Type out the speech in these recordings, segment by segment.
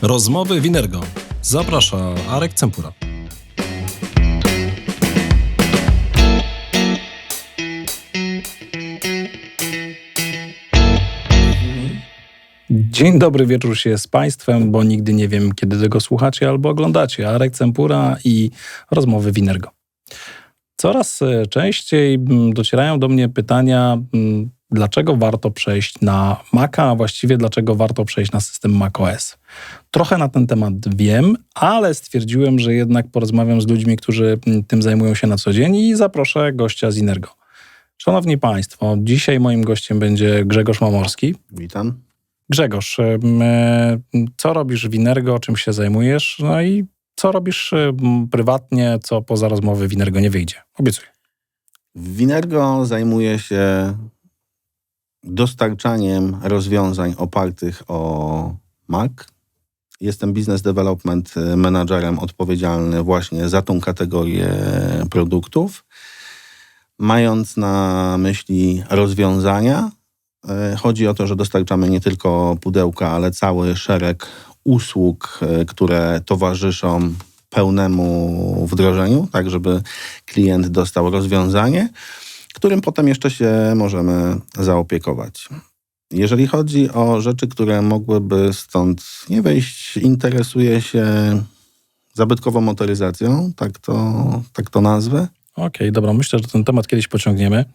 Rozmowy Winergo. Zaprasza Arek Cempura. Dzień dobry wieczór się z Państwem, bo nigdy nie wiem, kiedy tego słuchacie albo oglądacie. Arek Cempura i Rozmowy Winergo. Coraz częściej docierają do mnie pytania, dlaczego warto przejść na Maca, a właściwie dlaczego warto przejść na system macOS. Trochę na ten temat wiem, ale stwierdziłem, że jednak porozmawiam z ludźmi, którzy tym zajmują się na co dzień i zaproszę gościa z Winergo. Szanowni Państwo, dzisiaj moim gościem będzie Grzegorz Mamorski. Witam. Grzegorz, co robisz w Winergo, czym się zajmujesz, no i co robisz prywatnie, co poza rozmowy w Winergo nie wyjdzie? Obiecuję. W Winergo zajmuję się dostarczaniem rozwiązań opartych o Mac. Jestem Business Development Managerem odpowiedzialny właśnie za tą kategorię produktów. Mając na myśli rozwiązania, chodzi o to, że dostarczamy nie tylko pudełka, ale cały szereg usług, które towarzyszą pełnemu wdrożeniu, tak żeby klient dostał rozwiązanie, którym potem jeszcze się możemy zaopiekować. Jeżeli chodzi o rzeczy, które mogłyby stąd nie wyjść, interesuję się zabytkową motoryzacją, tak to nazwę. Okej, dobra, myślę, że ten temat kiedyś pociągniemy.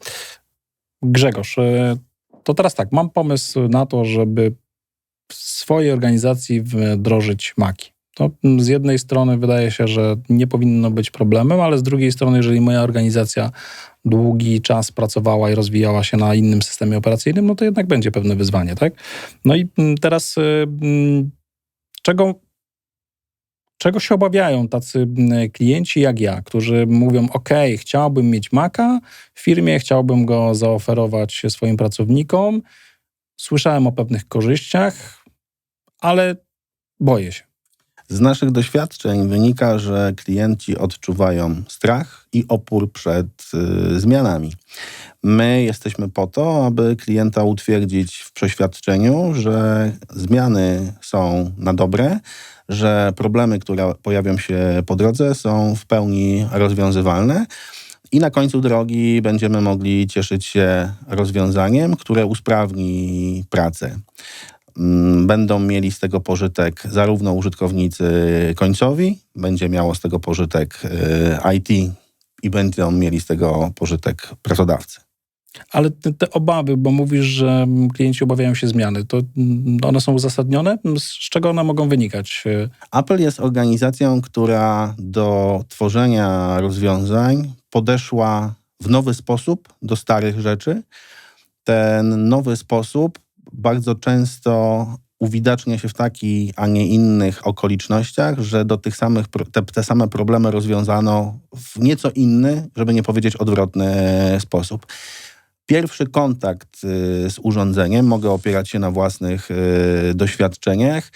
Grzegorz, to teraz tak, mam pomysł na to, żeby w swojej organizacji wdrożyć Maci. To z jednej strony wydaje się, że nie powinno być problemem, ale z drugiej strony, jeżeli moja organizacja długi czas pracowała i rozwijała się na innym systemie operacyjnym, no to jednak będzie pewne wyzwanie, tak? No i teraz czego się obawiają tacy klienci jak ja, którzy mówią, chciałbym mieć Maca w firmie, chciałbym go zaoferować swoim pracownikom, słyszałem o pewnych korzyściach, ale boję się. Z naszych doświadczeń wynika, że klienci odczuwają strach i opór przed zmianami. My jesteśmy po to, aby klienta utwierdzić w przeświadczeniu, że zmiany są na dobre, że problemy, które pojawią się po drodze, są w pełni rozwiązywalne i na końcu drogi będziemy mogli cieszyć się rozwiązaniem, które usprawni pracę. Będą mieli z tego pożytek zarówno użytkownicy końcowi, będzie miało z tego pożytek IT i będą mieli z tego pożytek pracodawcy. Ale te obawy, bo mówisz, że klienci obawiają się zmiany, to one są uzasadnione? Z czego one mogą wynikać? Apple jest organizacją, która do tworzenia rozwiązań podeszła w nowy sposób do starych rzeczy. Ten nowy sposób bardzo często uwidacznia się w takich, a nie innych okolicznościach, że do tych samych te same problemy rozwiązano w nieco inny, żeby nie powiedzieć odwrotny sposób. Pierwszy kontakt z urządzeniem, mogę opierać się na własnych doświadczeniach,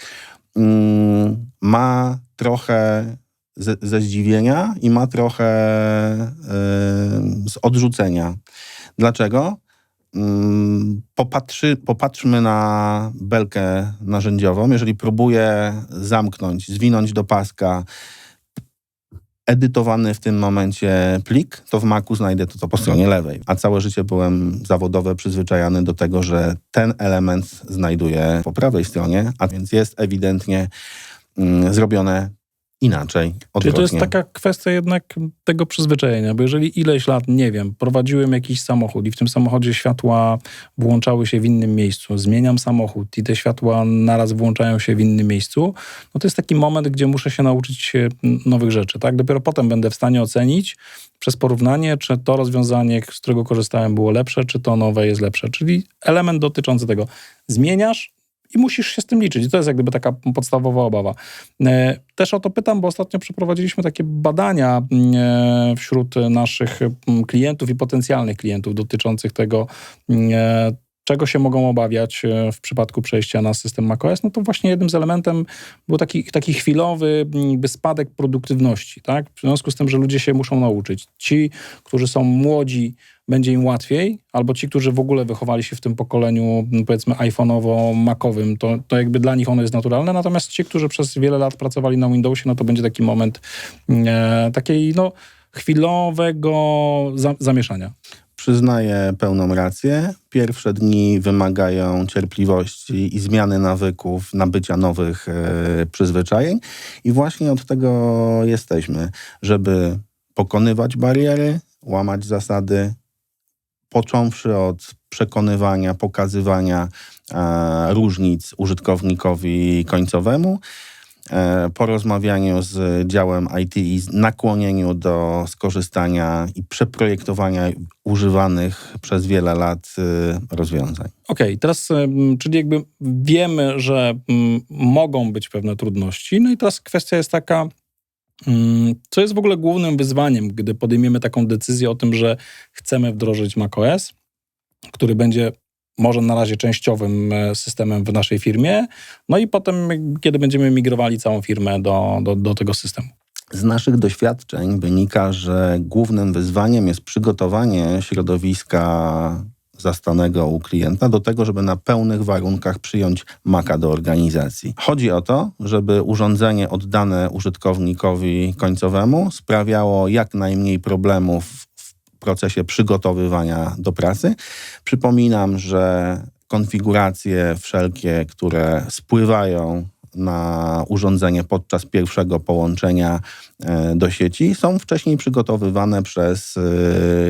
ma trochę ze zdziwienia i ma trochę z odrzucenia. Dlaczego? Popatrzmy na belkę narzędziową. Jeżeli próbuję zamknąć, zwinąć do paska edytowany w tym momencie plik, to w Macu znajdę to po stronie lewej. A całe życie byłem zawodowo przyzwyczajany do tego, że ten element znajduję po prawej stronie, a więc jest ewidentnie zrobione inaczej, odwrotnie. Czyli to jest taka kwestia jednak tego przyzwyczajenia, bo jeżeli ileś lat, nie wiem, prowadziłem jakiś samochód i w tym samochodzie światła włączały się w innym miejscu, zmieniam samochód i te światła naraz włączają się w innym miejscu, no to jest taki moment, gdzie muszę się nauczyć nowych rzeczy, tak? Dopiero potem będę w stanie ocenić przez porównanie, czy to rozwiązanie, z którego korzystałem, było lepsze, czy to nowe jest lepsze. Czyli element dotyczący tego. Zmieniasz i musisz się z tym liczyć. I to jest jak gdyby taka podstawowa obawa. Też o to pytam, bo ostatnio przeprowadziliśmy takie badania wśród naszych klientów i potencjalnych klientów dotyczących tego, czego się mogą obawiać w przypadku przejścia na system macOS, no to właśnie jednym z elementem był taki chwilowy jakby spadek produktywności, tak? W związku z tym, że ludzie się muszą nauczyć. Ci, którzy są młodzi, będzie im łatwiej, albo ci, którzy w ogóle wychowali się w tym pokoleniu, powiedzmy, iPhone'owo-macowym, to jakby dla nich ono jest naturalne, natomiast ci, którzy przez wiele lat pracowali na Windowsie, no to będzie taki moment takiej, no, chwilowego zamieszania. Przyznaję pełną rację. Pierwsze dni wymagają cierpliwości i zmiany nawyków, nabycia nowych przyzwyczajeń. I właśnie od tego jesteśmy, żeby pokonywać bariery, łamać zasady, począwszy od przekonywania, pokazywania różnic użytkownikowi końcowemu, po rozmawianiu z działem IT i nakłonieniu do skorzystania i przeprojektowania używanych przez wiele lat rozwiązań. Okej, teraz, czyli jakby wiemy, że mogą być pewne trudności, no i teraz kwestia jest taka, co jest w ogóle głównym wyzwaniem, gdy podejmiemy taką decyzję o tym, że chcemy wdrożyć macOS, który będzie może na razie częściowym systemem w naszej firmie, no i potem, kiedy będziemy migrowali całą firmę do tego systemu. Z naszych doświadczeń wynika, że głównym wyzwaniem jest przygotowanie środowiska zastanego u klienta do tego, żeby na pełnych warunkach przyjąć Maca do organizacji. Chodzi o to, żeby urządzenie oddane użytkownikowi końcowemu sprawiało jak najmniej problemów w procesie przygotowywania do pracy. Przypominam, że konfiguracje wszelkie, które spływają na urządzenie podczas pierwszego połączenia do sieci, są wcześniej przygotowywane przez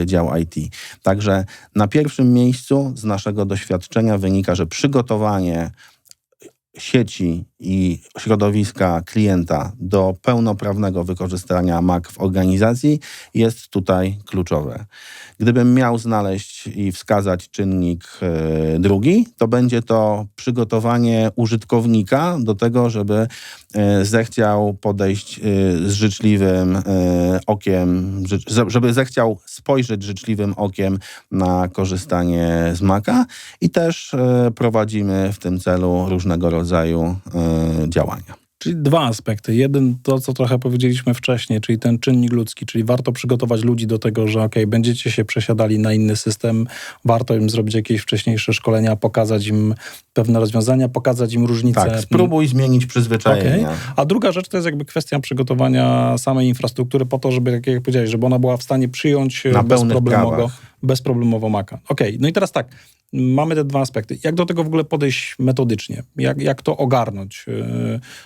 dział IT. Także na pierwszym miejscu z naszego doświadczenia wynika, że przygotowanie sieci i środowiska klienta do pełnoprawnego wykorzystania Mac w organizacji jest tutaj kluczowe. Gdybym miał znaleźć i wskazać czynnik drugi, to będzie to przygotowanie użytkownika do tego, żeby zechciał podejść z życzliwym okiem, żeby zechciał spojrzeć życzliwym okiem na korzystanie z Maca i też prowadzimy w tym celu różnego rodzaju działania. Czyli dwa aspekty. Jeden, to co trochę powiedzieliśmy wcześniej, czyli ten czynnik ludzki, czyli warto przygotować ludzi do tego, że będziecie się przesiadali na inny system, warto im zrobić jakieś wcześniejsze szkolenia, pokazać im pewne rozwiązania, pokazać im różnice. Tak, spróbuj zmienić przyzwyczajenia. A druga rzecz to jest jakby kwestia przygotowania samej infrastruktury po to, żeby, tak jak powiedziałeś, żeby ona była w stanie przyjąć bezproblemowo Maca. No i teraz tak, mamy te dwa aspekty. Jak do tego w ogóle podejść metodycznie? Jak to ogarnąć?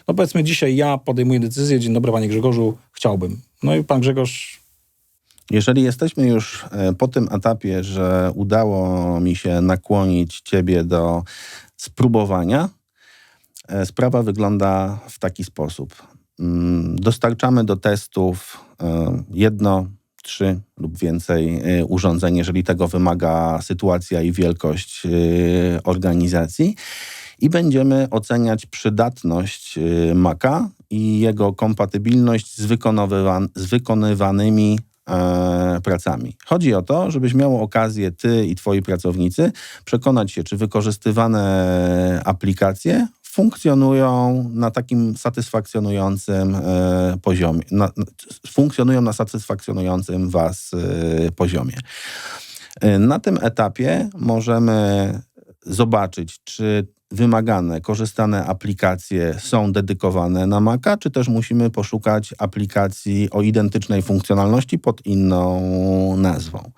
No powiedzmy dzisiaj ja podejmuję decyzję, dzień dobry panie Grzegorzu, chciałbym. No i pan Grzegorz... Jeżeli jesteśmy już po tym etapie, że udało mi się nakłonić ciebie do spróbowania, sprawa wygląda w taki sposób. Dostarczamy do testów 1, 3 lub więcej urządzeń, jeżeli tego wymaga sytuacja i wielkość organizacji. I będziemy oceniać przydatność Maca i jego kompatybilność z wykonywanymi pracami. Chodzi o to, żebyś miał okazję ty i twoi pracownicy przekonać się, czy wykorzystywane aplikacje funkcjonują na takim satysfakcjonującym poziomie, funkcjonują na satysfakcjonującym was poziomie. Na tym etapie możemy zobaczyć, czy wymagane, korzystane aplikacje są dedykowane na Maca, czy też musimy poszukać aplikacji o identycznej funkcjonalności pod inną nazwą.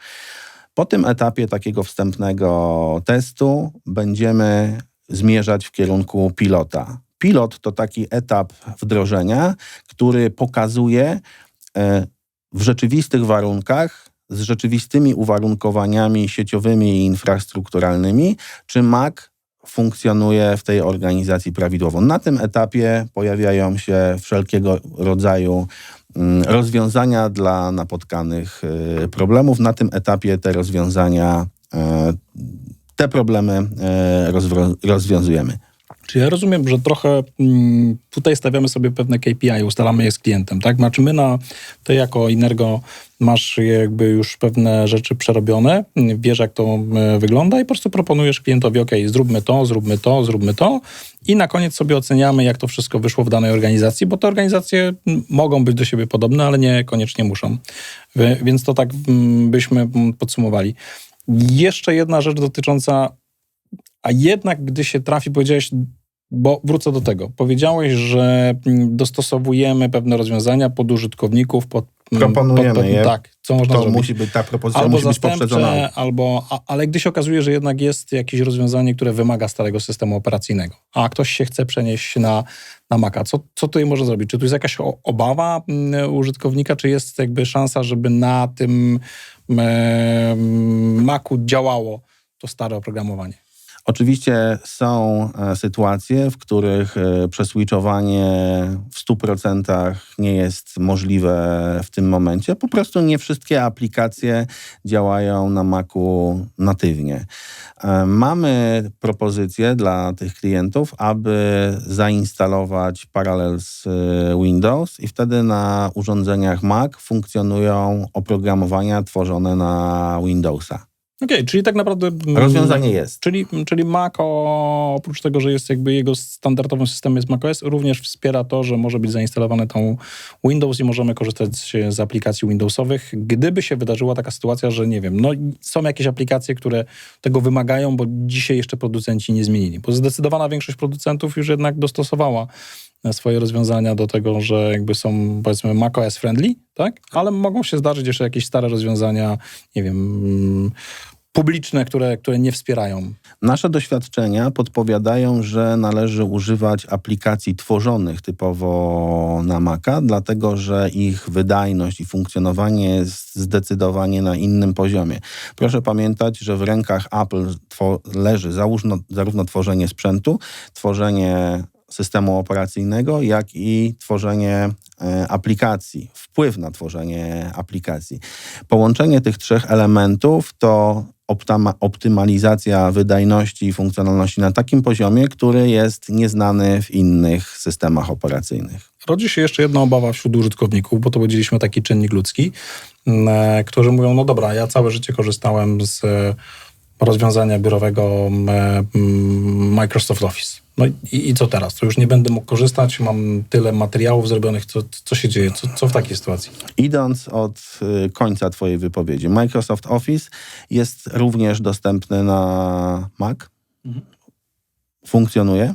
Po tym etapie takiego wstępnego testu będziemy zmierzać w kierunku pilota. Pilot to taki etap wdrożenia, który pokazuje w rzeczywistych warunkach, z rzeczywistymi uwarunkowaniami sieciowymi i infrastrukturalnymi, czy Mac funkcjonuje w tej organizacji prawidłowo. Na tym etapie pojawiają się wszelkiego rodzaju rozwiązania dla napotkanych problemów. Na tym etapie te rozwiązania, te problemy rozwiązujemy. Czy ja rozumiem, że trochę tutaj stawiamy sobie pewne KPI, ustalamy je z klientem, tak? Znaczy ty jako Inergo masz jakby już pewne rzeczy przerobione, wiesz jak to wygląda i po prostu proponujesz klientowi, zróbmy to i na koniec sobie oceniamy, jak to wszystko wyszło w danej organizacji, bo te organizacje mogą być do siebie podobne, ale niekoniecznie muszą. Więc to tak byśmy podsumowali. Jeszcze jedna rzecz dotycząca, a jednak gdy się trafi, powiedziałeś, bo wrócę do tego. Powiedziałeś, że dostosowujemy pewne rozwiązania pod użytkowników, Proponujemy je. Tak, co można zrobić? Musi być, ta propozycja albo musi być poprzedzona. Ale gdy się okazuje, że jednak jest jakieś rozwiązanie, które wymaga starego systemu operacyjnego, a ktoś się chce przenieść na Maca, co tutaj może zrobić? Czy tu jest jakaś obawa użytkownika, czy jest jakby szansa, żeby na tym Macu działało to stare oprogramowanie? Oczywiście są sytuacje, w których przeswitchowanie w 100% nie jest możliwe w tym momencie. Po prostu nie wszystkie aplikacje działają na Macu natywnie. Mamy propozycję dla tych klientów, aby zainstalować Parallels Windows i wtedy na urządzeniach Mac funkcjonują oprogramowania tworzone na Windowsa. Okej, czyli tak naprawdę... Rozwiązanie jest. Czyli Mac, oprócz tego, że jest jakby jego standardowym systemem jest macOS, również wspiera to, że może być zainstalowany tam Windows i możemy korzystać z aplikacji Windowsowych. Gdyby się wydarzyła taka sytuacja, że nie wiem, są jakieś aplikacje, które tego wymagają, bo dzisiaj jeszcze producenci nie zmienili. Bo zdecydowana większość producentów już jednak dostosowała swoje rozwiązania do tego, że jakby są, powiedzmy, macOS friendly, tak? Ale mogą się zdarzyć jeszcze jakieś stare rozwiązania, nie wiem, publiczne, które nie wspierają. Nasze doświadczenia podpowiadają, że należy używać aplikacji tworzonych typowo na Maca, dlatego że ich wydajność i funkcjonowanie jest zdecydowanie na innym poziomie. Proszę pamiętać, że w rękach Apple leży zarówno tworzenie sprzętu, tworzenie systemu operacyjnego, jak i tworzenie aplikacji, wpływ na tworzenie aplikacji. Połączenie tych trzech elementów to optymalizacja wydajności i funkcjonalności na takim poziomie, który jest nieznany w innych systemach operacyjnych. Rodzi się jeszcze jedna obawa wśród użytkowników, bo to powiedzieliśmy taki czynnik ludzki, którzy mówią, no dobra, ja całe życie korzystałem z rozwiązania biurowego Microsoft Office. No i co teraz? To już nie będę mógł korzystać, mam tyle materiałów zrobionych, co się dzieje? Co w takiej sytuacji? Idąc od końca twojej wypowiedzi, Microsoft Office jest również dostępny na Mac. Funkcjonuje.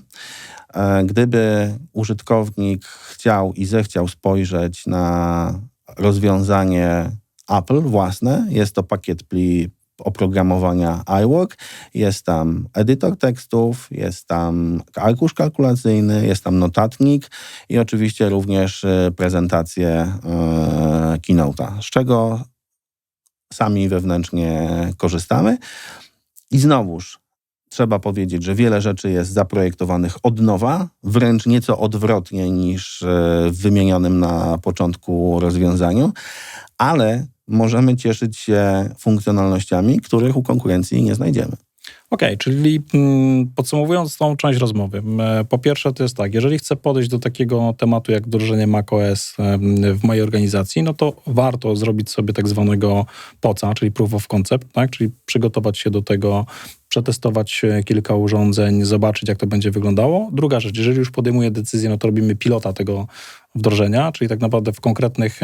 Gdyby użytkownik chciał i zechciał spojrzeć na rozwiązanie Apple własne, jest to pakiet oprogramowania iWork, jest tam edytor tekstów, jest tam arkusz kalkulacyjny, jest tam notatnik i oczywiście również prezentację Keynote'a, z czego sami wewnętrznie korzystamy. I znowuż trzeba powiedzieć, że wiele rzeczy jest zaprojektowanych od nowa, wręcz nieco odwrotnie niż w wymienionym na początku rozwiązaniu, ale możemy cieszyć się funkcjonalnościami, których u konkurencji nie znajdziemy. Okej, czyli podsumowując tą część rozmowy, po pierwsze to jest tak, jeżeli chcę podejść do takiego tematu jak wdrożenie macOS w mojej organizacji, no to warto zrobić sobie tak zwanego POC-a, czyli Proof of Concept, tak? Czyli przygotować się do tego, przetestować kilka urządzeń, zobaczyć jak to będzie wyglądało. Druga rzecz, jeżeli już podejmuję decyzję, no to robimy pilota tego wdrożenia, czyli tak naprawdę w konkretnych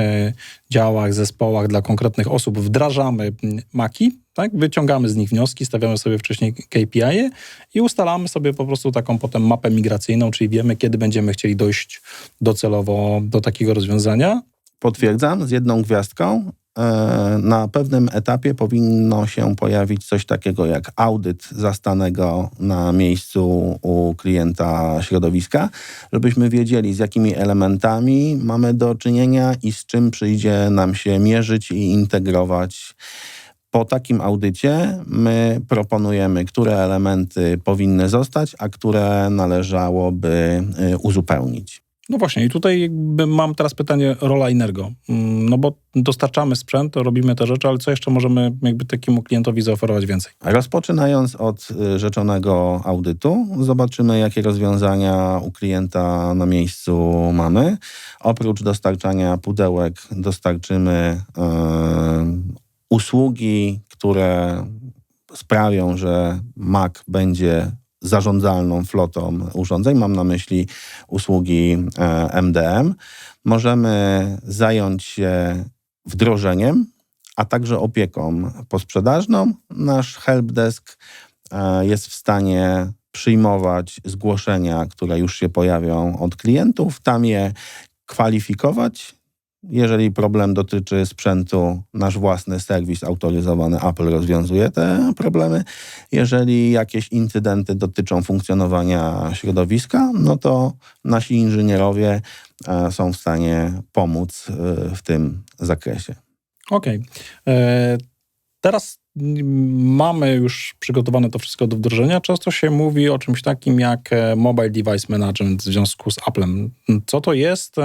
działach, zespołach dla konkretnych osób wdrażamy Maci, tak? Wyciągamy z nich wnioski, stawiamy sobie wcześniej KPI i ustalamy sobie po prostu taką potem mapę migracyjną, czyli wiemy, kiedy będziemy chcieli dojść docelowo do takiego rozwiązania. Potwierdzam z jedną gwiazdką. Na pewnym etapie powinno się pojawić coś takiego jak audyt zastanego na miejscu u klienta środowiska, żebyśmy wiedzieli, z jakimi elementami mamy do czynienia i z czym przyjdzie nam się mierzyć i integrować. Po takim audycie my proponujemy, które elementy powinny zostać, a które należałoby uzupełnić. No właśnie i tutaj jakby mam teraz pytanie, rola Inergo. No bo dostarczamy sprzęt, robimy te rzeczy, ale co jeszcze możemy jakby takiemu klientowi zaoferować więcej? Rozpoczynając od rzeczonego audytu, zobaczymy, jakie rozwiązania u klienta na miejscu mamy. Oprócz dostarczania pudełek dostarczymy usługi, które sprawią, że Mac będzie zarządzalną flotą urządzeń. Mam na myśli usługi MDM. Możemy zająć się wdrożeniem, a także opieką posprzedażną. Nasz helpdesk jest w stanie przyjmować zgłoszenia, które już się pojawią od klientów, tam je kwalifikować. Jeżeli problem dotyczy sprzętu, nasz własny serwis autoryzowany Apple rozwiązuje te problemy. Jeżeli jakieś incydenty dotyczą funkcjonowania środowiska, no to nasi inżynierowie są w stanie pomóc w tym zakresie. Okej. Teraz mamy już przygotowane to wszystko do wdrożenia. Często się mówi o czymś takim jak Mobile Device Management w związku z Applem. Co to jest?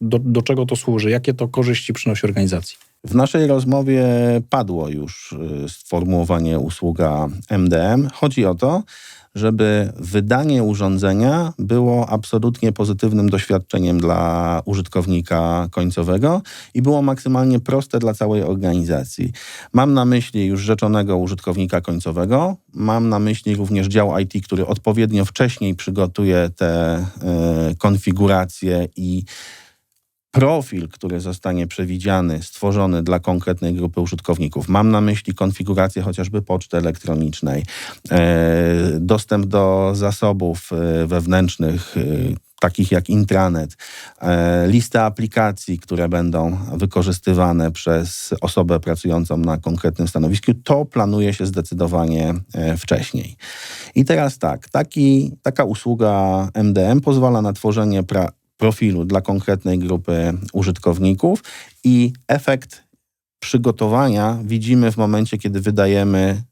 Do czego to służy? Jakie to korzyści przynosi organizacji? W naszej rozmowie padło już sformułowanie usługa MDM. Chodzi o to, żeby wydanie urządzenia było absolutnie pozytywnym doświadczeniem dla użytkownika końcowego i było maksymalnie proste dla całej organizacji. Mam na myśli już rzeczonego użytkownika końcowego, mam na myśli również dział IT, który odpowiednio wcześniej przygotuje te konfiguracje i profil, który zostanie przewidziany, stworzony dla konkretnej grupy użytkowników. Mam na myśli konfigurację chociażby poczty elektronicznej, dostęp do zasobów wewnętrznych, takich jak intranet, listę aplikacji, które będą wykorzystywane przez osobę pracującą na konkretnym stanowisku. To planuje się zdecydowanie wcześniej. I teraz tak, taka usługa MDM pozwala na tworzenie profilu dla konkretnej grupy użytkowników i efekt przygotowania widzimy w momencie, kiedy wydajemy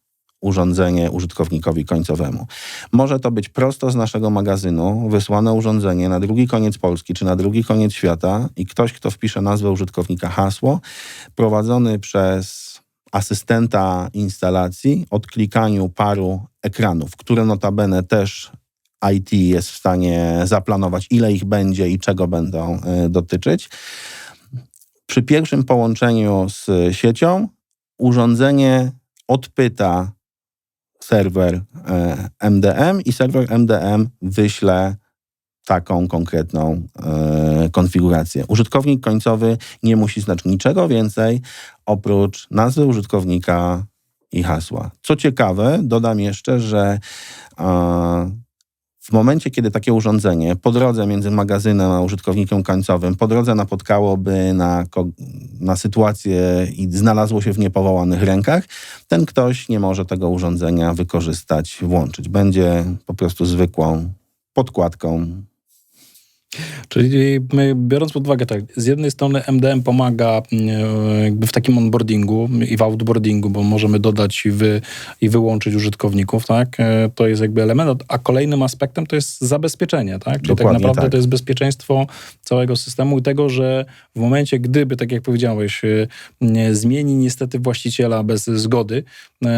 urządzenie użytkownikowi końcowemu. Może to być prosto z naszego magazynu wysłane urządzenie na drugi koniec Polski czy na drugi koniec świata i ktoś, kto wpisze nazwę użytkownika, hasło, prowadzony przez asystenta instalacji od klikaniu paru ekranów, które notabene też IT jest w stanie zaplanować, ile ich będzie i czego będą dotyczyć. Przy pierwszym połączeniu z siecią urządzenie odpyta serwer MDM i serwer MDM wyśle taką konkretną konfigurację. Użytkownik końcowy nie musi znać niczego więcej oprócz nazwy użytkownika i hasła. Co ciekawe, dodam jeszcze, że w momencie, kiedy takie urządzenie po drodze między magazynem a użytkownikiem końcowym, po drodze napotkałoby na sytuację i znalazło się w niepowołanych rękach, ten ktoś nie może tego urządzenia wykorzystać, włączyć. Będzie po prostu zwykłą podkładką. Czyli biorąc pod uwagę tak, z jednej strony MDM pomaga jakby w takim onboardingu i w outboardingu, bo możemy dodać i wyłączyć użytkowników, tak? To jest jakby element, a kolejnym aspektem to jest zabezpieczenie, tak? Czyli Dokładnie tak naprawdę tak. to jest bezpieczeństwo całego systemu i tego, że w momencie, gdyby, tak jak powiedziałeś, zmieni niestety właściciela bez zgody,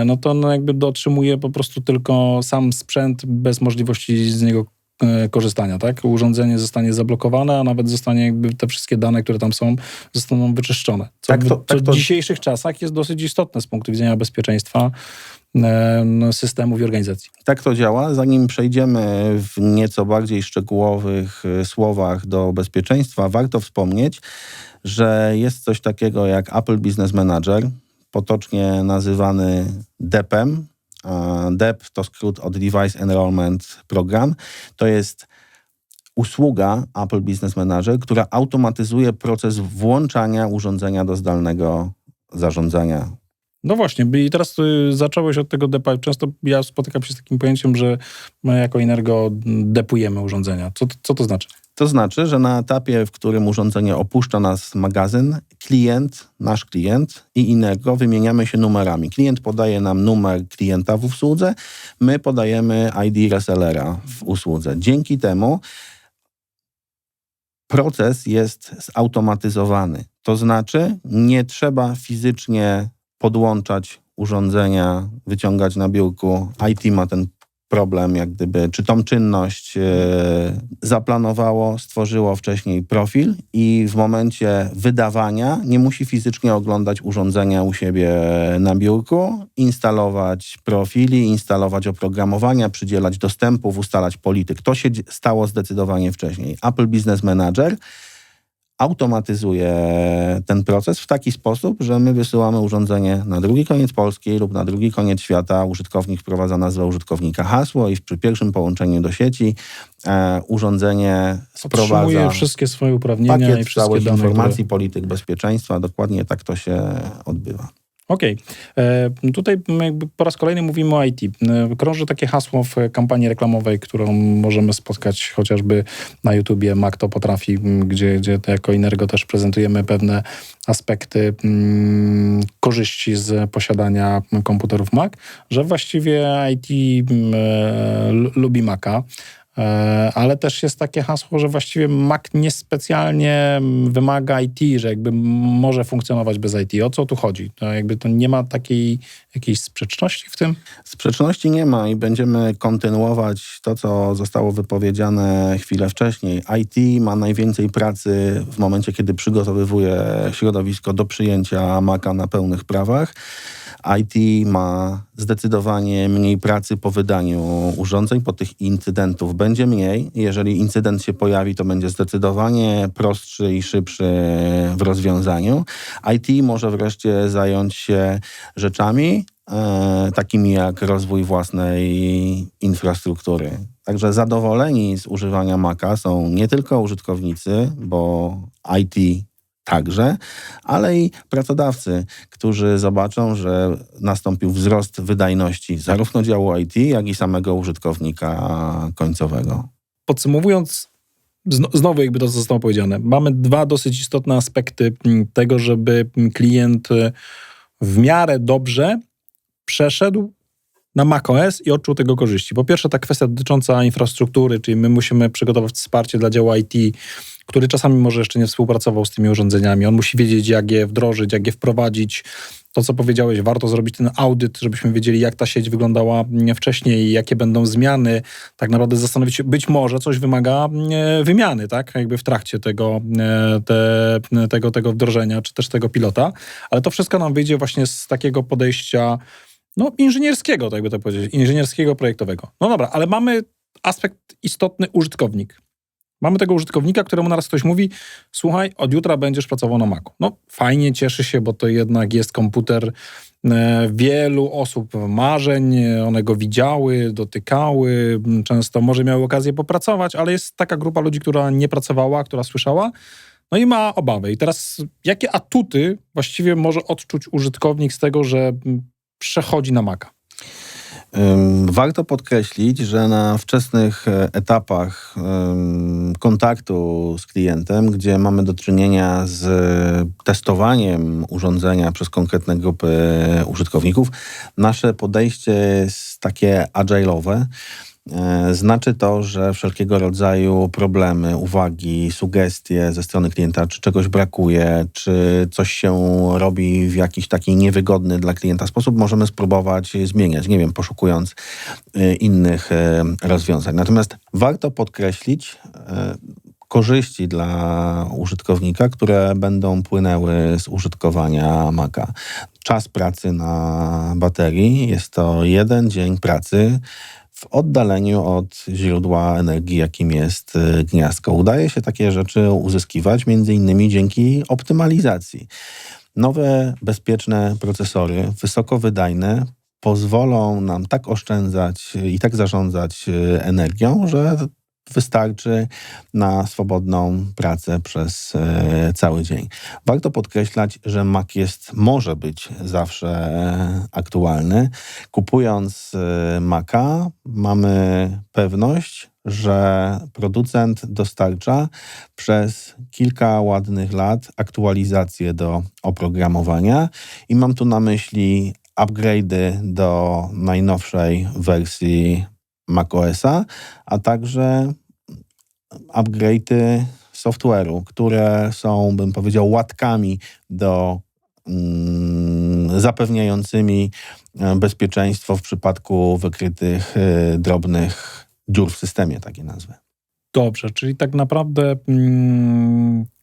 no to on jakby dotrzymuje po prostu tylko sam sprzęt bez możliwości z niego korzystania, tak? Urządzenie zostanie zablokowane, a nawet zostanie jakby te wszystkie dane, które tam są, zostaną wyczyszczone. Co w dzisiejszych czasach jest dosyć istotne z punktu widzenia bezpieczeństwa systemów i organizacji. Tak to działa. Zanim przejdziemy w nieco bardziej szczegółowych słowach do bezpieczeństwa, warto wspomnieć, że jest coś takiego jak Apple Business Manager, potocznie nazywany DEP-em. DEP to skrót od Device Enrollment Program. To jest usługa Apple Business Manager, która automatyzuje proces włączania urządzenia do zdalnego zarządzania. No właśnie, i teraz zacząłeś od tego depa. Często ja spotykam się z takim pojęciem, że my jako Inergo depujemy urządzenia. Co to znaczy? To znaczy, że na etapie, w którym urządzenie opuszcza nas magazyn, nasz klient i Inergo wymieniamy się numerami. Klient podaje nam numer klienta w usłudze, my podajemy ID resellera w usłudze. Dzięki temu proces jest zautomatyzowany. To znaczy nie trzeba fizycznie podłączać urządzenia, wyciągać na biurku. IT ma ten problem, jak gdyby, czy tą czynność zaplanowało, stworzyło wcześniej profil i w momencie wydawania nie musi fizycznie oglądać urządzenia u siebie na biurku, instalować profili, instalować oprogramowania, przydzielać dostępów, ustalać polityk. To się stało zdecydowanie wcześniej. Apple Business Manager automatyzuje ten proces w taki sposób, że my wysyłamy urządzenie na drugi koniec Polski lub na drugi koniec świata. Użytkownik wprowadza nazwę użytkownika, hasło i przy pierwszym połączeniu do sieci urządzenie sprowadza Otrzymuje wszystkie swoje uprawnienia i pakiet wszystkie całych dane, informacji, polityk bezpieczeństwa. Dokładnie tak to się odbywa. Okej. Tutaj jakby po raz kolejny mówimy o IT. Krąży takie hasło w kampanii reklamowej, którą możemy spotkać chociażby na YouTubie. Mac to potrafi, gdzie jako Inergo też prezentujemy pewne aspekty korzyści z posiadania komputerów Mac, że właściwie IT lubi Maca. Ale też jest takie hasło, że właściwie Mac niespecjalnie wymaga IT, że jakby może funkcjonować bez IT. O co tu chodzi? To jakby to nie ma takiej jakiejś sprzeczności w tym? Sprzeczności nie ma i będziemy kontynuować to, co zostało wypowiedziane chwilę wcześniej. IT ma najwięcej pracy w momencie, kiedy przygotowywuje środowisko do przyjęcia Maca na pełnych prawach. IT ma zdecydowanie mniej pracy po wydaniu urządzeń, po tych incydentów będzie mniej. Jeżeli incydent się pojawi, to będzie zdecydowanie prostszy i szybszy w rozwiązaniu. IT może wreszcie zająć się rzeczami takimi jak rozwój własnej infrastruktury. Także zadowoleni z używania Maca są nie tylko użytkownicy, bo IT także, ale i pracodawcy, którzy zobaczą, że nastąpił wzrost wydajności zarówno działu IT, jak i samego użytkownika końcowego. Podsumowując, znowu jakby to, co zostało powiedziane, mamy dwa dosyć istotne aspekty tego, żeby klient w miarę dobrze przeszedł na macOS i odczuł tego korzyści. Po pierwsze ta kwestia dotycząca infrastruktury, czyli my musimy przygotować wsparcie dla działu IT, który czasami może jeszcze nie współpracował z tymi urządzeniami. On musi wiedzieć, jak je wdrożyć, jak je wprowadzić. To, co powiedziałeś, warto zrobić ten audyt, żebyśmy wiedzieli, jak ta sieć wyglądała wcześniej, jakie będą zmiany. Tak naprawdę zastanowić się, być może coś wymaga wymiany, tak? Jakby w trakcie tego wdrożenia, czy też tego pilota. Ale to wszystko nam wyjdzie właśnie z takiego podejścia inżynierskiego, tak by to powiedzieć, inżynierskiego, projektowego. No dobra, ale mamy aspekt istotny, użytkownik. Mamy tego użytkownika, któremu naraz ktoś mówi, słuchaj, od jutra będziesz pracował na Macu. No fajnie, cieszy się, bo to jednak jest komputer wielu osób marzeń, one go widziały, dotykały, często może miały okazję popracować, ale jest taka grupa ludzi, która nie pracowała, która słyszała, no i ma obawy. I teraz jakie atuty właściwie może odczuć użytkownik z tego, że przechodzi na Maca? Warto podkreślić, że na wczesnych etapach kontaktu z klientem, gdzie mamy do czynienia z testowaniem urządzenia przez konkretne grupy użytkowników, nasze podejście jest takie agile'owe. Znaczy to, że wszelkiego rodzaju problemy, uwagi, sugestie ze strony klienta, czy czegoś brakuje, czy coś się robi w jakiś taki niewygodny dla klienta sposób, możemy spróbować zmieniać, nie wiem, poszukując innych rozwiązań. Natomiast warto podkreślić korzyści dla użytkownika, które będą płynęły z użytkowania Maca. Czas pracy na baterii jest to 1 dzień pracy w oddaleniu od źródła energii, jakim jest gniazdko. Udaje się takie rzeczy uzyskiwać między innymi dzięki optymalizacji. Nowe, bezpieczne procesory, wysokowydajne, pozwolą nam tak oszczędzać i tak zarządzać energią, że wystarczy na swobodną pracę przez cały dzień. Warto podkreślać, że Mac może być zawsze aktualny. Kupując Maca mamy pewność, że producent dostarcza przez kilka ładnych lat aktualizacje do oprogramowania i mam tu na myśli upgrade'y do najnowszej wersji macOS-a, a także upgrade'y software'u, które są, bym powiedział, łatkami zapewniającymi bezpieczeństwo w przypadku wykrytych drobnych dziur w systemie, takie nazwy. Dobrze, czyli tak naprawdę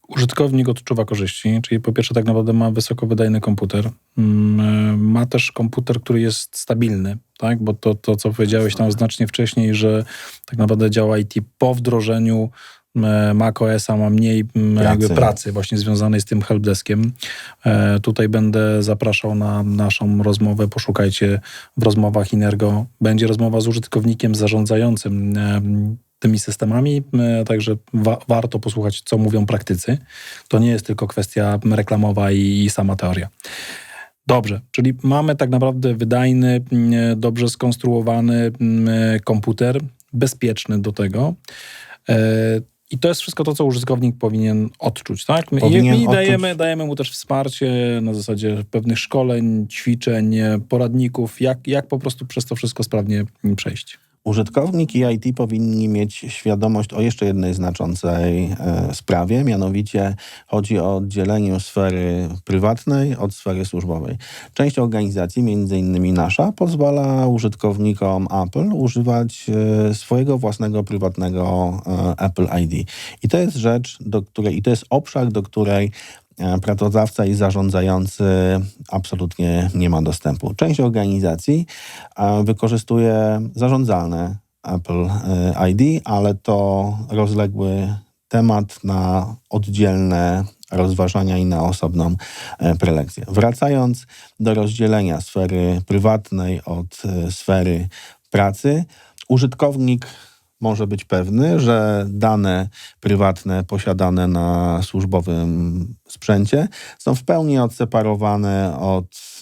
użytkownik odczuwa korzyści, czyli po pierwsze tak naprawdę ma wysokowydajny komputer, ma też komputer, który jest stabilny, tak? Bo to co powiedziałeś tam znacznie wcześniej, że tak naprawdę działa IT po wdrożeniu macOS-a ma mniej pracy właśnie związanej z tym helpdeskiem. Tutaj będę zapraszał na naszą rozmowę. Poszukajcie w rozmowach Inergo. Będzie rozmowa z użytkownikiem zarządzającym tymi systemami, także warto posłuchać, co mówią praktycy. To nie jest tylko kwestia reklamowa i sama teoria. Dobrze, czyli mamy tak naprawdę wydajny, dobrze skonstruowany komputer, bezpieczny do tego. I to jest wszystko to, co użytkownik powinien odczuć, tak? I dajemy mu też wsparcie na zasadzie pewnych szkoleń, ćwiczeń, poradników, jak po prostu przez to wszystko sprawnie przejść. Użytkownik i IT powinni mieć świadomość o jeszcze jednej znaczącej sprawie, mianowicie chodzi o oddzielenie sfery prywatnej od sfery służbowej. Część organizacji, między innymi nasza, pozwala użytkownikom Apple używać swojego własnego prywatnego Apple ID. I to jest rzecz, to jest obszar, do której pracodawca i zarządzający absolutnie nie ma dostępu. Część organizacji wykorzystuje zarządzalne Apple ID, ale to rozległy temat na oddzielne rozważania i na osobną prelekcję. Wracając do rozdzielenia sfery prywatnej od sfery pracy, użytkownik może być pewny, że dane prywatne posiadane na służbowym sprzęcie są w pełni odseparowane od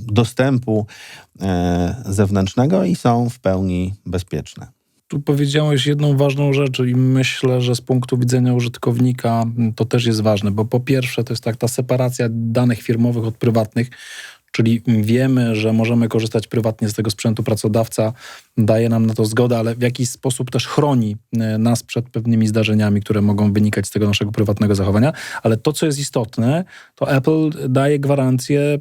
dostępu zewnętrznego i są w pełni bezpieczne. Tu powiedziałeś jedną ważną rzecz i myślę, że z punktu widzenia użytkownika to też jest ważne, bo po pierwsze to jest ta separacja danych firmowych od prywatnych, czyli wiemy, że możemy korzystać prywatnie z tego sprzętu, pracodawca daje nam na to zgodę, ale w jakiś sposób też chroni nas przed pewnymi zdarzeniami, które mogą wynikać z tego naszego prywatnego zachowania. Ale to, co jest istotne, to Apple daje gwarancję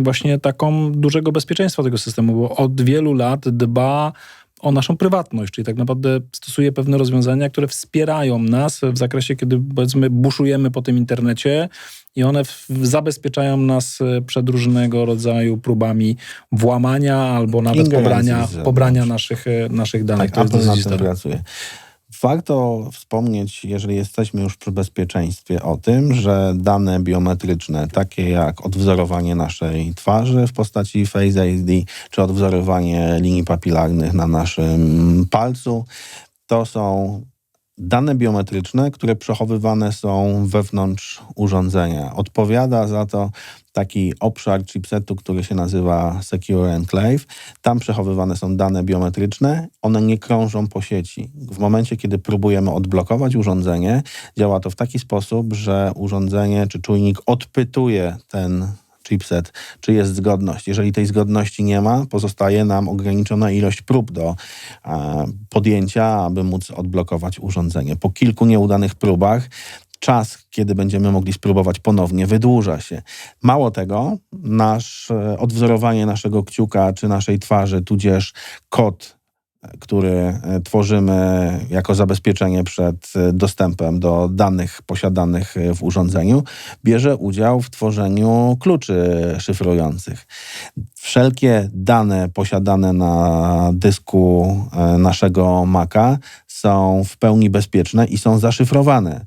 właśnie taką dużego bezpieczeństwa tego systemu, bo od wielu lat dba o naszą prywatność, czyli tak naprawdę stosuje pewne rozwiązania, które wspierają nas w zakresie, kiedy powiedzmy buszujemy po tym internecie i one zabezpieczają nas przed różnego rodzaju próbami włamania albo nawet pobrania naszych danych. Tak, to jest Apple na tym pracuje. Warto wspomnieć, jeżeli jesteśmy już przy bezpieczeństwie, o tym, że dane biometryczne, takie jak odwzorowanie naszej twarzy w postaci Face ID, czy odwzorowanie linii papilarnych na naszym palcu, to są dane biometryczne, które przechowywane są wewnątrz urządzenia. Odpowiada za to taki obszar chipsetu, który się nazywa Secure Enclave. Tam przechowywane są dane biometryczne. One nie krążą po sieci. W momencie, kiedy próbujemy odblokować urządzenie, działa to w taki sposób, że urządzenie czy czujnik odpytuje ten chipset, czy jest zgodność. Jeżeli tej zgodności nie ma, pozostaje nam ograniczona ilość prób do podjęcia, aby móc odblokować urządzenie. Po kilku nieudanych próbach czas, kiedy będziemy mogli spróbować ponownie, wydłuża się. Mało tego, odwzorowanie naszego kciuka czy naszej twarzy, tudzież kod, który tworzymy jako zabezpieczenie przed dostępem do danych posiadanych w urządzeniu, bierze udział w tworzeniu kluczy szyfrujących. Wszelkie dane posiadane na dysku naszego Maca są w pełni bezpieczne i są zaszyfrowane.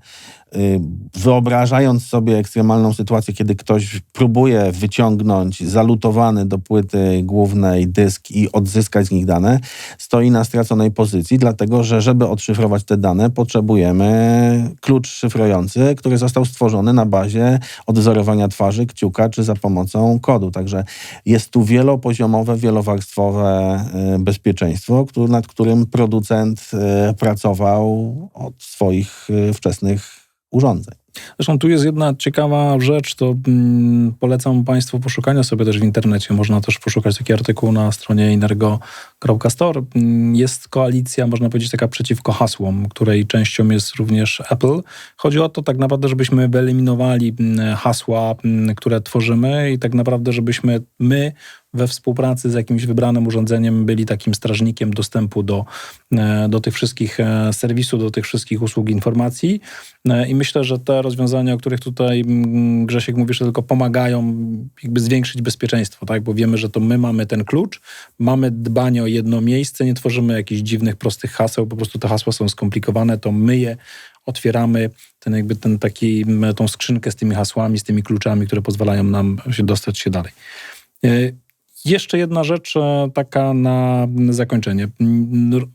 Wyobrażając sobie ekstremalną sytuację, kiedy ktoś próbuje wyciągnąć zalutowany do płyty głównej dysk i odzyskać z nich dane, stoi na straconej pozycji, dlatego że żeby odszyfrować te dane, potrzebujemy klucz szyfrujący, który został stworzony na bazie odwzorowania twarzy, kciuka czy za pomocą kodu. Także jest tu wielopoziomowe, wielowarstwowe bezpieczeństwo, nad którym producent pracował od swoich wczesnych urządzeń. Zresztą tu jest jedna ciekawa rzecz, to polecam Państwu poszukania sobie też w internecie. Można też poszukać taki artykuł na stronie inergo.store. Jest koalicja, można powiedzieć, taka przeciwko hasłom, której częścią jest również Apple. Chodzi o to tak naprawdę, żebyśmy wyeliminowali hasła, które tworzymy i tak naprawdę, żebyśmy my we współpracy z jakimś wybranym urządzeniem byli takim strażnikiem dostępu do tych wszystkich serwisów, do tych wszystkich usług informacji. I myślę, że te rozwiązania, o których tutaj Grzesiek mówisz, tylko pomagają jakby zwiększyć bezpieczeństwo, tak? Bo wiemy, że to my mamy ten klucz, mamy dbanie o jedno miejsce, nie tworzymy jakichś dziwnych, prostych haseł, po prostu te hasła są skomplikowane, to my je otwieramy, tą skrzynkę z tymi hasłami, z tymi kluczami, które pozwalają nam dostać się dalej. Jeszcze jedna rzecz taka na zakończenie.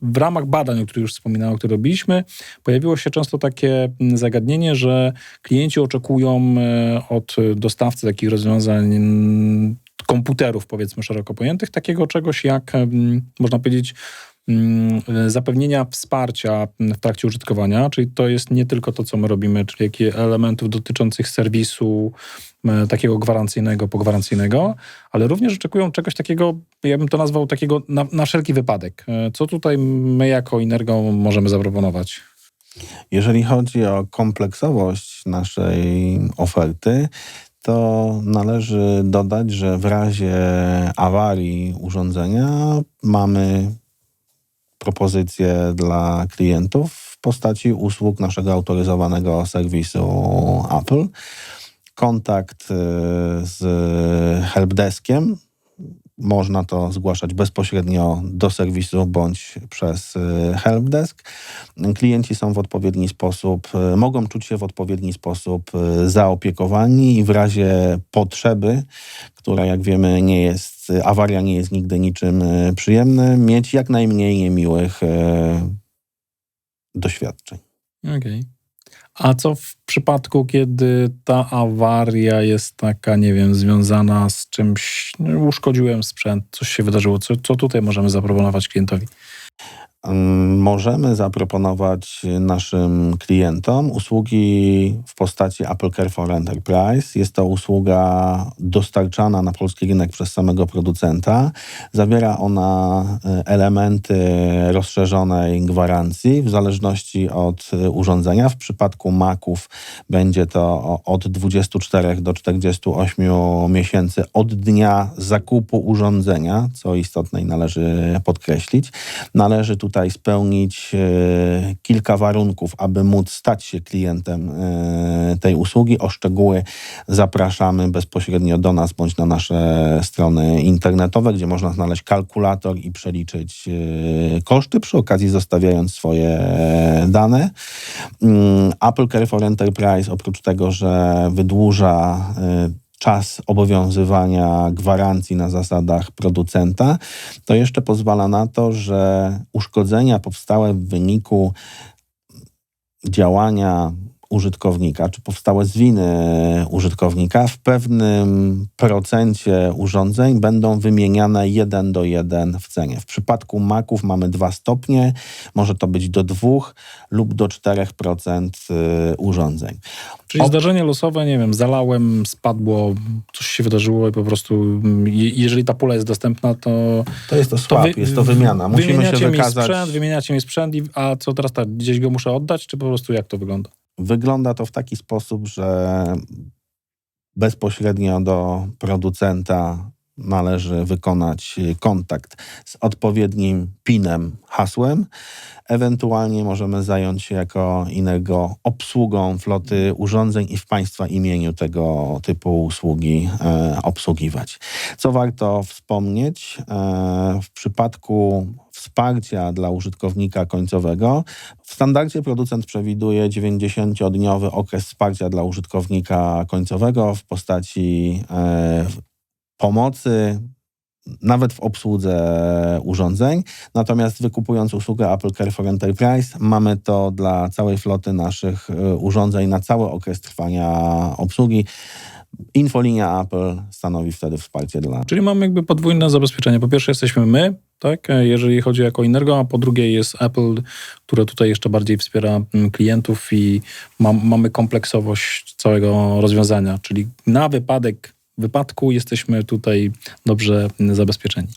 W ramach badań, o których już wspominałem, które robiliśmy, pojawiło się często takie zagadnienie, że klienci oczekują od dostawcy takich rozwiązań komputerów, powiedzmy szeroko pojętych, takiego czegoś jak, można powiedzieć, zapewnienia wsparcia w trakcie użytkowania, czyli to jest nie tylko to, co my robimy, czyli jakie elementów dotyczących serwisu takiego gwarancyjnego, pogwarancyjnego, ale również oczekują czegoś takiego, ja bym to nazwał takiego na wszelki wypadek. Co tutaj my jako Inergo możemy zaproponować? Jeżeli chodzi o kompleksowość naszej oferty, to należy dodać, że w razie awarii urządzenia mamy propozycje dla klientów w postaci usług naszego autoryzowanego serwisu Apple. Kontakt z helpdeskiem. Można to zgłaszać bezpośrednio do serwisu bądź przez helpdesk. Klienci są w odpowiedni sposób, mogą czuć się w odpowiedni sposób zaopiekowani i w razie potrzeby, która jak wiemy awaria nie jest nigdy niczym przyjemne, mieć jak najmniej niemiłych doświadczeń. Okej. A co w przypadku, kiedy ta awaria jest taka, nie wiem, związana z czymś, uszkodziłem sprzęt, coś się wydarzyło, co tutaj możemy zaproponować klientowi? Możemy zaproponować naszym klientom usługi w postaci Apple Care for Enterprise. Jest to usługa dostarczana na polski rynek przez samego producenta. Zawiera ona elementy rozszerzonej gwarancji w zależności od urządzenia. W przypadku Maców będzie to od 24 do 48 miesięcy od dnia zakupu urządzenia, co istotne i należy podkreślić. Należy tutaj spełnić kilka warunków, aby móc stać się klientem tej usługi. O szczegóły zapraszamy bezpośrednio do nas bądź na nasze strony internetowe, gdzie można znaleźć kalkulator i przeliczyć koszty, przy okazji zostawiając swoje dane. Apple Care for Enterprise oprócz tego, że wydłuża czas obowiązywania gwarancji na zasadach producenta, to jeszcze pozwala na to, że uszkodzenia powstałe w wyniku działania użytkownika, czy powstałe z winy użytkownika, w pewnym procencie urządzeń będą wymieniane 1:1 w cenie. W przypadku Maców mamy 2 stopnie, może to być do 2 lub do 4% urządzeń. Czyli zdarzenie losowe, nie wiem, zalałem, spadło, coś się wydarzyło i po prostu, jeżeli ta pula jest dostępna, to jest to swap, jest to wymiana. Musimy się wykazać. Wymieniacie mi sprzęt, a co teraz tak, gdzieś go muszę oddać, czy po prostu jak to wygląda? Wygląda to w taki sposób, że bezpośrednio do producenta należy wykonać kontakt z odpowiednim PIN-em, hasłem. Ewentualnie możemy zająć się jako Inergo obsługą floty urządzeń i w Państwa imieniu tego typu usługi obsługiwać. Co warto wspomnieć, w przypadku wsparcia dla użytkownika końcowego, w standardzie producent przewiduje 90-dniowy okres wsparcia dla użytkownika końcowego w postaci pomocy, nawet w obsłudze urządzeń. Natomiast wykupując usługę Apple Care for Enterprise, mamy to dla całej floty naszych urządzeń na cały okres trwania obsługi Infolinia Apple stanowi wtedy wsparcie dla... Czyli mamy jakby podwójne zabezpieczenie. Po pierwsze jesteśmy my, tak, jeżeli chodzi jako Innergo, a po drugie jest Apple, które tutaj jeszcze bardziej wspiera klientów i mamy kompleksowość całego rozwiązania, czyli na wypadku jesteśmy tutaj dobrze zabezpieczeni.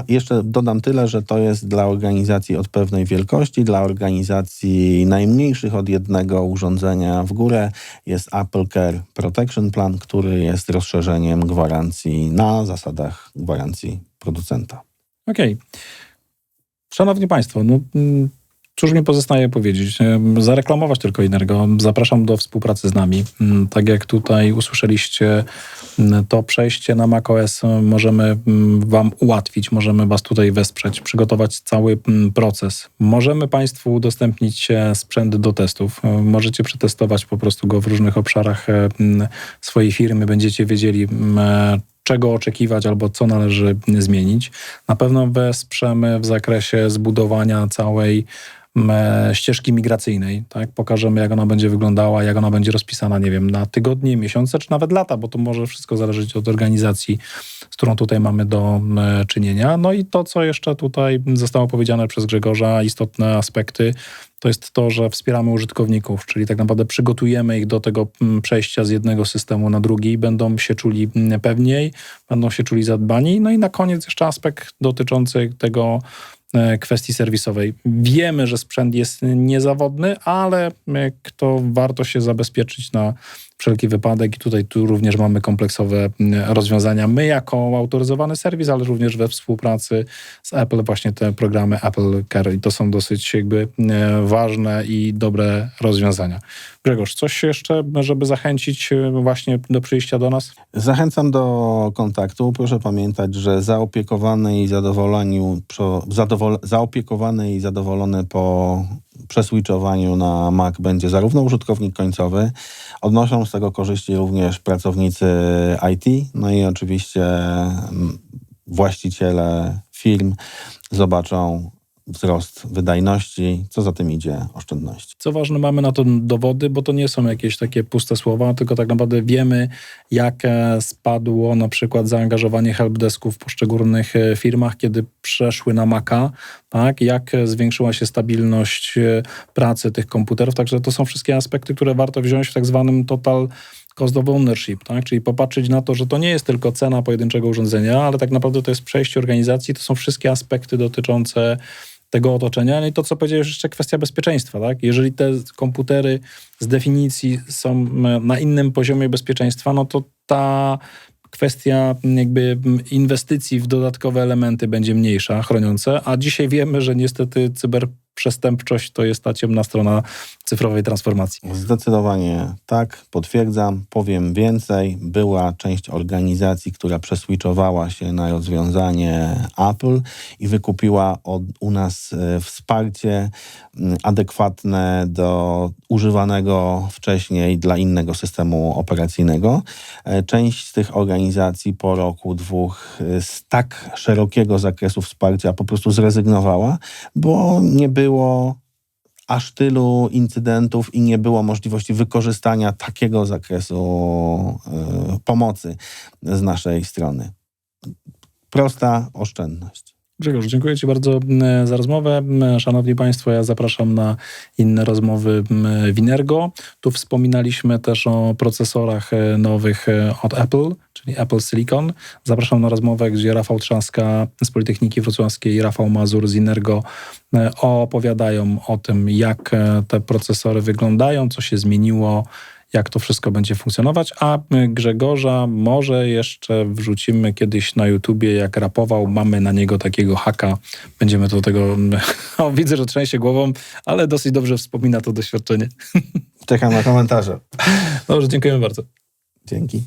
Jeszcze dodam tyle, że to jest dla organizacji od pewnej wielkości, dla organizacji najmniejszych od jednego urządzenia w górę jest Apple Care Protection Plan, który jest rozszerzeniem gwarancji na zasadach gwarancji producenta. Okej. Szanowni Państwo, cóż mi pozostaje powiedzieć? Zareklamować tylko Innergo. Zapraszam do współpracy z nami. Tak jak tutaj usłyszeliście, to przejście na macOS możemy Wam ułatwić, możemy Was tutaj wesprzeć, przygotować cały proces. Możemy Państwu udostępnić sprzęt do testów. Możecie przetestować po prostu go w różnych obszarach swojej firmy. Będziecie wiedzieli, czego oczekiwać albo co należy zmienić. Na pewno wesprzemy w zakresie zbudowania całej ścieżki migracyjnej, tak? Pokażemy, jak ona będzie wyglądała, jak ona będzie rozpisana, nie wiem, na tygodnie, miesiące, czy nawet lata, bo to może wszystko zależeć od organizacji, z którą tutaj mamy do czynienia. No i to, co jeszcze tutaj zostało powiedziane przez Grzegorza, istotne aspekty, to jest to, że wspieramy użytkowników, czyli tak naprawdę przygotujemy ich do tego przejścia z jednego systemu na drugi, będą się czuli pewniej, będą się czuli zadbani. No i na koniec jeszcze aspekt dotyczący tego kwestii serwisowej. Wiemy, że sprzęt jest niezawodny, ale to warto się zabezpieczyć na wszelki wypadek i tu również mamy kompleksowe rozwiązania. My jako autoryzowany serwis, ale również we współpracy z Apple właśnie te programy Apple Care i to są dosyć jakby ważne i dobre rozwiązania. Grzegorz, coś jeszcze, żeby zachęcić właśnie do przyjścia do nas? Zachęcam do kontaktu. Proszę pamiętać, że zaopiekowany i zadowolony po przeswitchowaniu na Mac będzie zarówno użytkownik końcowy, odnoszą z tego korzyści również pracownicy IT, no i oczywiście właściciele firm zobaczą wzrost wydajności, co za tym idzie oszczędności. Co ważne, mamy na to dowody, bo to nie są jakieś takie puste słowa, tylko tak naprawdę wiemy, jak spadło na przykład zaangażowanie helpdesku w poszczególnych firmach, kiedy przeszły na Maca, tak? Jak zwiększyła się stabilność pracy tych komputerów, także to są wszystkie aspekty, które warto wziąć w tak zwanym total cost of ownership, tak? Czyli popatrzeć na to, że to nie jest tylko cena pojedynczego urządzenia, ale tak naprawdę to jest przejście organizacji, to są wszystkie aspekty dotyczące tego otoczenia. No i to, co powiedziałeś, jeszcze kwestia bezpieczeństwa, tak? Jeżeli te komputery z definicji są na innym poziomie bezpieczeństwa, no to ta kwestia jakby inwestycji w dodatkowe elementy będzie mniejsza, chroniące, a dzisiaj wiemy, że niestety cyberprzestępczość to jest ta ciemna strona cyfrowej transformacji. Zdecydowanie tak, potwierdzam. Powiem więcej. Była część organizacji, która przeswitchowała się na rozwiązanie Apple i wykupiła u nas wsparcie adekwatne do używanego wcześniej dla innego systemu operacyjnego. Część z tych organizacji po roku, dwóch z tak szerokiego zakresu wsparcia po prostu zrezygnowała, bo nie było aż tylu incydentów i nie było możliwości wykorzystania takiego zakresu pomocy z naszej strony. Prosta oszczędność. Grzegorz, dziękuję Ci bardzo za rozmowę. Szanowni Państwo, ja zapraszam na inne rozmowy w Innergo. Tu wspominaliśmy też o procesorach nowych od Apple, czyli Apple Silicon. Zapraszam na rozmowę, gdzie Rafał Trzaska z Politechniki Wrocławskiej i Rafał Mazur z Innergo opowiadają o tym, jak te procesory wyglądają, co się zmieniło, jak to wszystko będzie funkcjonować, a Grzegorza może jeszcze wrzucimy kiedyś na YouTubie, jak rapował, mamy na niego takiego haka, będziemy do tego, widzę, że trzęsie głową, ale dosyć dobrze wspomina to doświadczenie. Czekam na komentarze. Dobrze, dziękujemy bardzo. Dzięki.